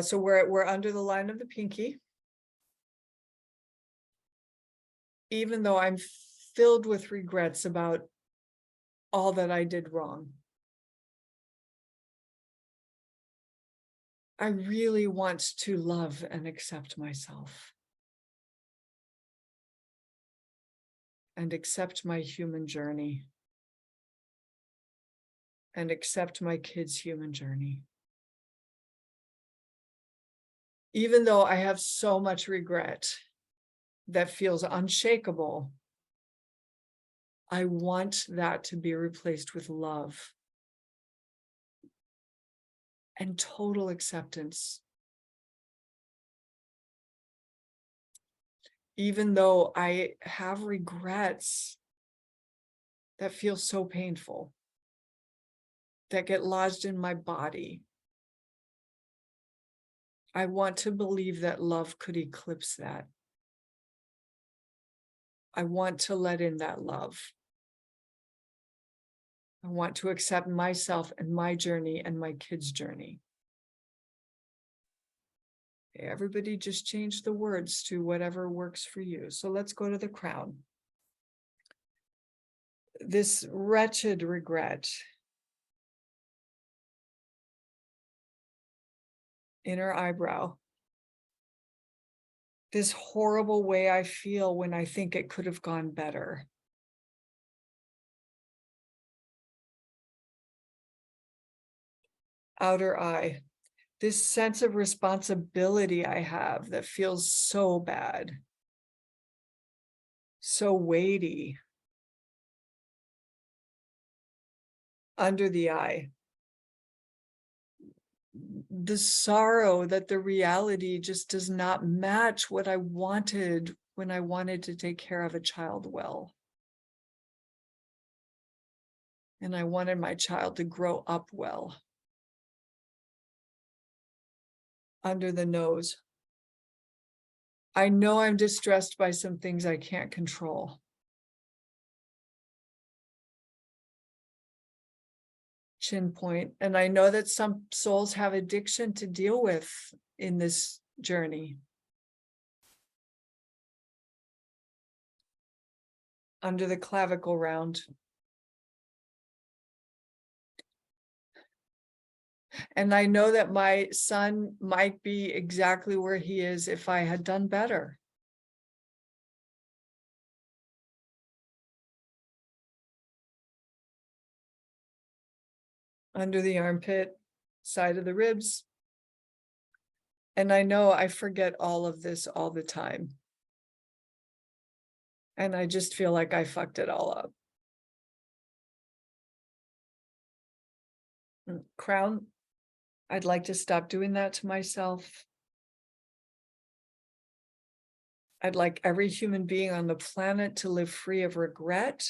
So we're under the line of the pinky. Even though I'm filled with regrets about all that I did wrong, I really want to love and accept myself and accept my human journey and accept my kids' human journey. Even though I have so much regret that feels unshakable, I want that to be replaced with love and total acceptance. Even though I have regrets that feel so painful, that get lodged in my body, I want to believe that love could eclipse that. I want to let in that love. I want to accept myself and my journey and my kids' journey. Okay, everybody just change the words to whatever works for you. So let's go to the crown. This wretched regret, inner eyebrow, this horrible way I feel when I think it could have gone better. Outer eye, this sense of responsibility I have that feels so bad, so weighty. Under the eye, the sorrow that the reality just does not match what I wanted when I wanted to take care of a child well. And I wanted my child to grow up well. Under the nose, I know I'm distressed by some things I can't control. Chin point, and I know that some souls have addiction to deal with in this journey. Under the clavicle round. And I know that my son might be exactly where he is if I had done better. Under the armpit, side of the ribs. And I know I forget all of this all the time. And I just feel like I fucked it all up. Crown, I'd like to stop doing that to myself. I'd like every human being on the planet to live free of regret.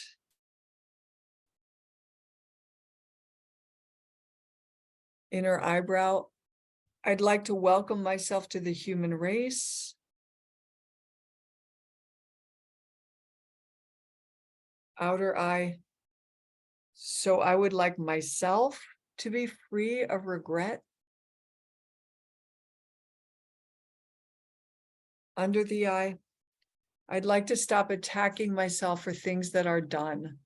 Inner eyebrow, I'd like to welcome myself to the human race. Outer eye, so I would like myself to be free of regret. Under the eye, I'd like to stop attacking myself for things that are done.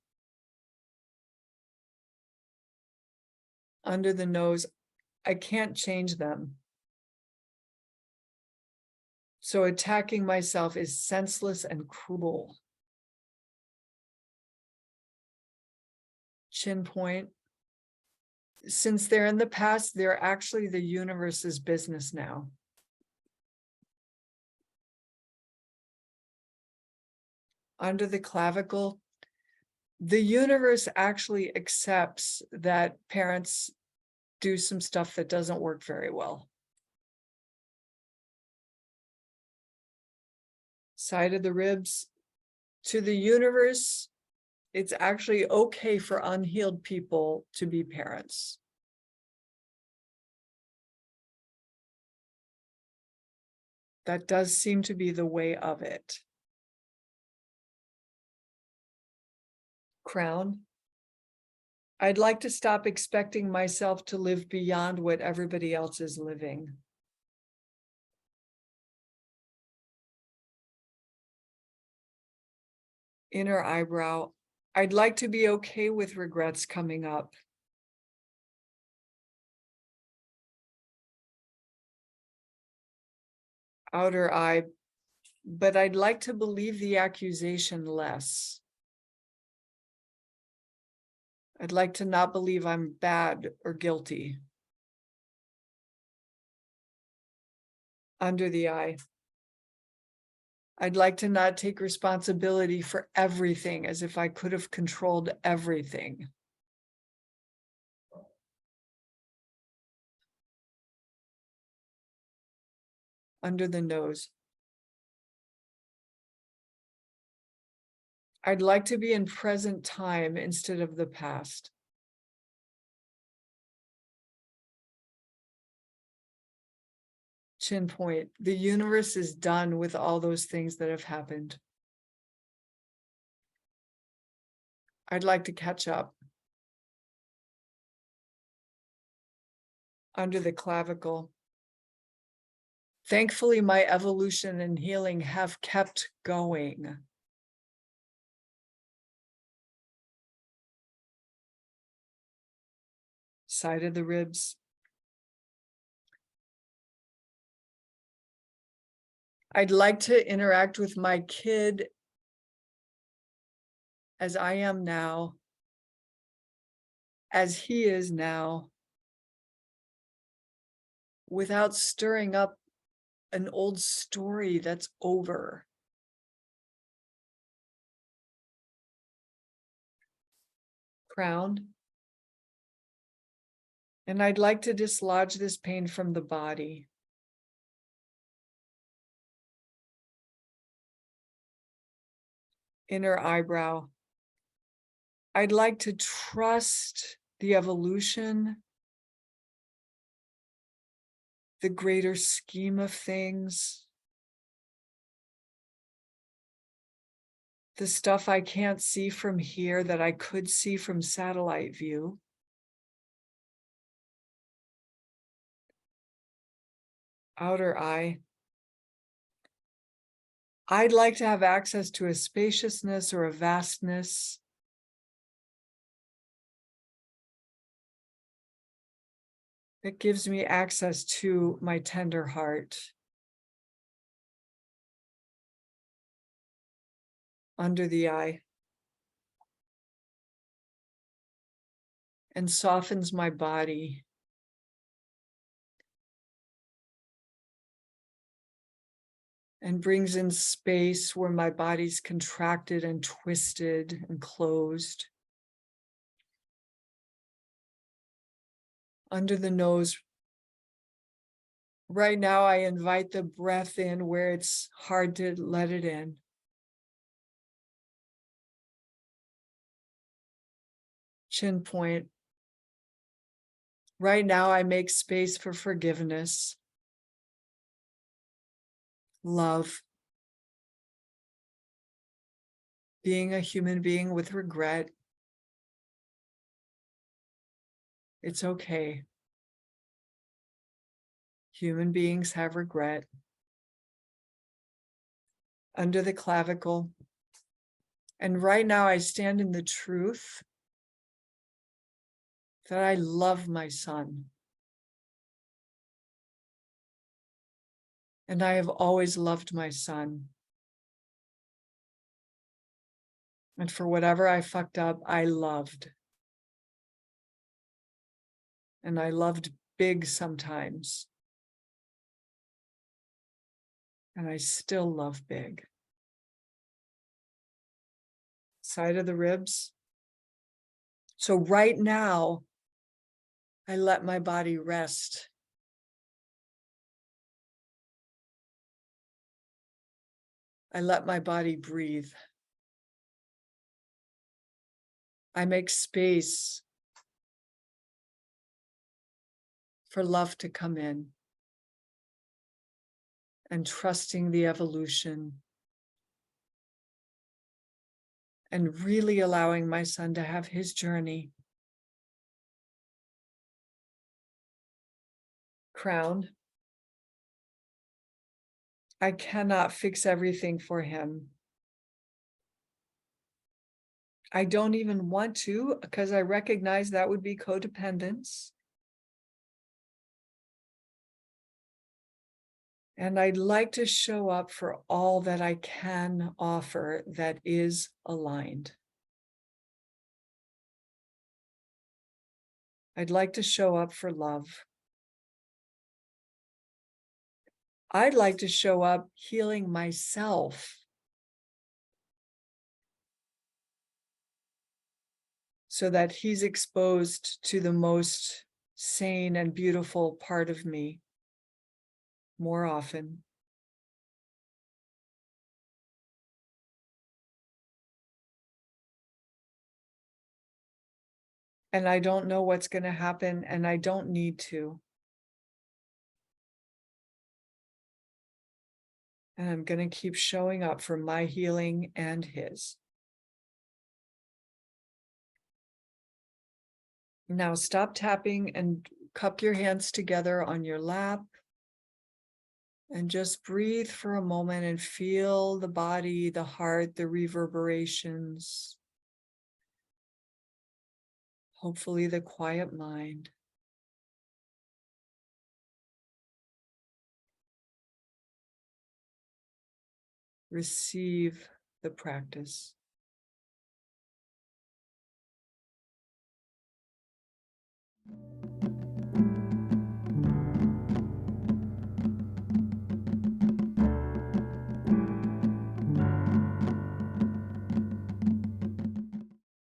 Under the nose, I can't change them. So attacking myself is senseless and cruel. Chin point, since they're in the past, they're actually the universe's business now. Under the clavicle, the universe actually accepts that parents do some stuff that doesn't work very well. Side of the ribs, to the universe, it's actually okay for unhealed people to be parents. That does seem to be the way of it. Crown, I'd like to stop expecting myself to live beyond what everybody else is living. Inner eyebrow. I'd like to be okay with regrets coming up. Outer eye. But I'd like to believe the accusation less. I'd like to not believe I'm bad or guilty. Under the eye. I'd like to not take responsibility for everything as if I could have controlled everything. Under the nose. I'd like to be in present time instead of the past. Chin point. The universe is done with all those things that have happened. I'd like to catch up. Under the clavicle. Thankfully, my evolution and healing have kept going. Side of the ribs. I'd like to interact with my kid as I am now, as he is now, without stirring up an old story that's over. Crown. And I'd like to dislodge this pain from the body. Inner eyebrow. I'd like to trust the evolution, the greater scheme of things, the stuff I can't see from here that I could see from satellite view. Outer eye. I'd like to have access to a spaciousness or a vastness that gives me access to my tender heart. Under the eye. And softens my body. And brings in space where my body's contracted and twisted and closed. Under the nose. Right now, I invite the breath in where it's hard to let it in. Chin point. Right now, I make space for forgiveness, love, being a human being with regret. It's okay. Human beings have regret. Under the clavicle. And right now I stand in the truth that I love my son. And I have always loved my son. And for whatever I fucked up, I loved. And I loved big sometimes. And I still love big. Side of the ribs. So right now, I let my body rest. I let my body breathe. I make space for love to come in and trusting the evolution and really allowing my son to have his journey. Crown. I cannot fix everything for him. I don't even want to, because I recognize that would be codependence. And I'd like to show up for all that I can offer that is aligned. I'd like to show up for love. I'd like to show up healing myself so that he's exposed to the most sane and beautiful part of me more often. And I don't know what's going to happen, and I don't need to. And I'm going to keep showing up for my healing and his. Now stop tapping and cup your hands together on your lap. And just breathe for a moment and feel the body, the heart, the reverberations. Hopefully the quiet mind. Receive the practice.